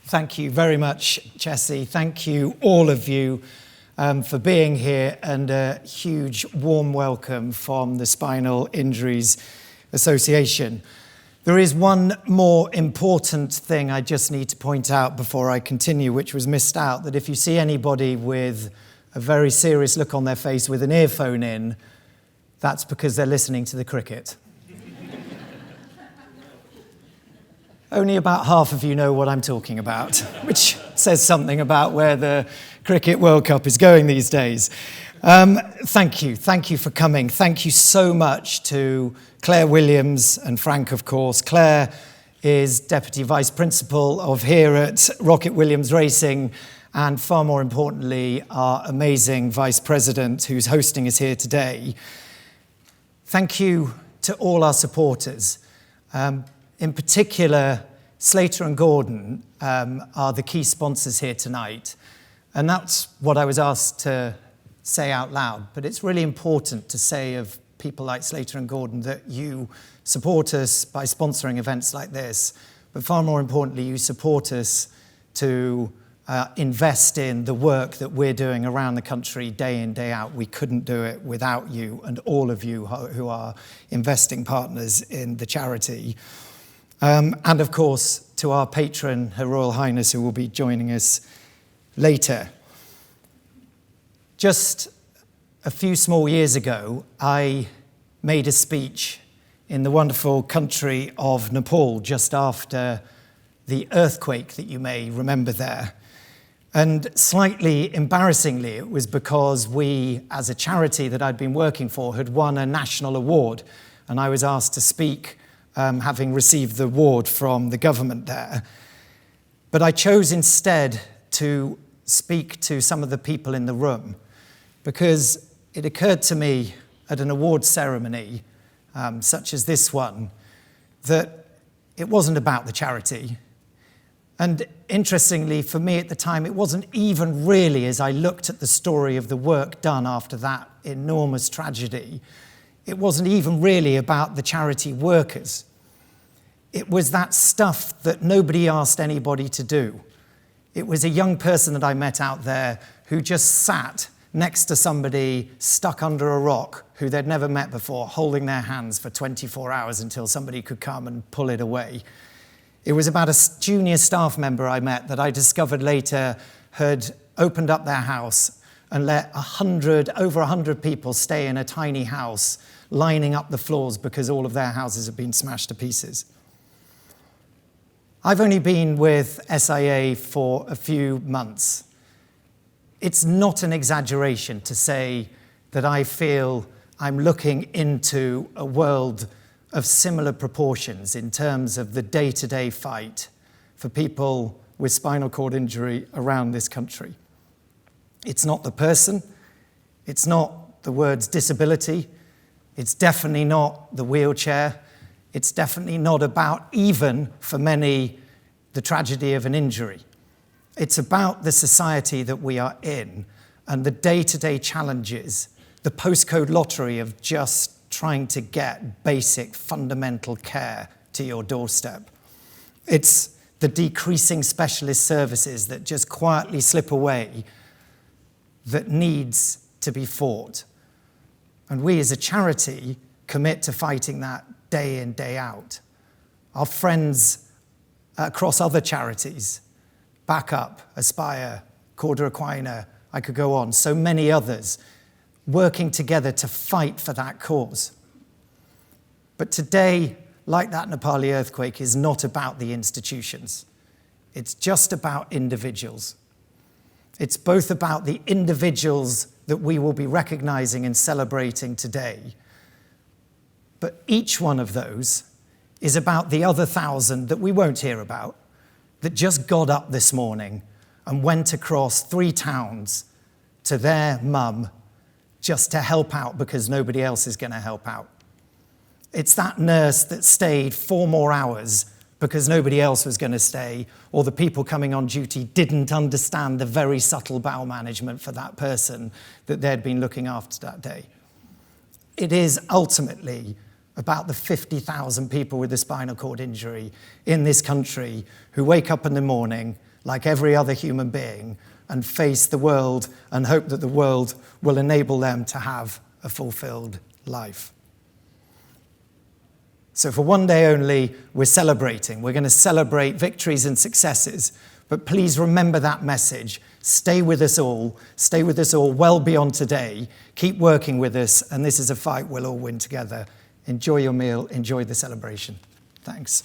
Thank you very much, Jessie. Thank you, all of you, for being here, and a huge warm welcome from the Spinal Injuries Association. There is one more important thing I just need to point out before I continue, which was missed out, that if you see anybody with a very serious look on their face with an earphone in, that's because they're listening to the cricket. Only about half of you know what I'm talking about, which says something about where the Cricket World Cup is going these days. Thank you for coming. Thank you so much to Claire Williams and Frank, of course. Claire is Deputy Vice Principal of here at Rocket Williams Racing, and far more importantly, our amazing Vice President who's hosting us here today. Thank you to all our supporters. In particular, Slater and Gordon are the key sponsors here tonight. And that's what I was asked to say out loud. But it's really important to say of people like Slater and Gordon that you support us by sponsoring events like this. But far more importantly, you support us to invest in the work that we're doing around the country day in, day out. We couldn't do it without you and all of you who are investing partners in the charity. And of course, to our patron, Her Royal Highness, who will be joining us later. Just a few small years ago, I made a speech in the wonderful country of Nepal just after the earthquake that you may remember there. And slightly embarrassingly, it was because we, as a charity that I'd been working for, had won a national award. And I was asked to speak having received the award from the government there. But I chose instead to speak to some of the people in the room because it occurred to me at an award ceremony, such as this one, that it wasn't about the charity. And interestingly, for me at the time, it wasn't even really, as I looked at the story of the work done after that enormous tragedy, it wasn't even really about the charity workers. It was that stuff that nobody asked anybody to do. It was a young person that I met out there who just sat next to somebody stuck under a rock who they'd never met before, holding their hands for 24 hours until somebody could come and pull it away. It was about a junior staff member I met that I discovered later had opened up their house and let over 100 people stay in a tiny house, lining up the floors because all of their houses had been smashed to pieces. I've only been with SIA for a few months. It's not an exaggeration to say that I feel I'm looking into a world of similar proportions in terms of the day-to-day fight for people with spinal cord injury around this country. It's not the person, it's not the words disability, it's definitely not the wheelchair, it's definitely not about, even for many, the tragedy of an injury. It's about the society that we are in and the day-to-day challenges, the postcode lottery of just trying to get basic fundamental care to your doorstep. It's the decreasing specialist services that just quietly slip away that needs to be fought. And we as a charity commit to fighting that day in, day out. Our friends across other charities, Backup, Aspire, Corda Equina, I could go on, so many others, working together to fight for that cause. But today, like that Nepali earthquake, is not about the institutions. It's just about individuals. It's both about the individuals that we will be recognizing and celebrating today, but each one of those is about the other 1,000 that we won't hear about, that just got up this morning and went across 3 towns to their mum just to help out because nobody else is going to help out. It's that nurse that stayed 4 more hours because nobody else was going to stay, or the people coming on duty didn't understand the very subtle bowel management for that person that they'd been looking after that day. It is ultimately about the 50,000 people with a spinal cord injury in this country who wake up in the morning, like every other human being and face the world and hope that the world will enable them to have a fulfilled life. So for one day only, we're celebrating. We're going to celebrate victories and successes. But please remember that message. Stay with us all. Stay with us all well beyond today. Keep working with us. And this is a fight we'll all win together. Enjoy your meal. Enjoy the celebration. Thanks.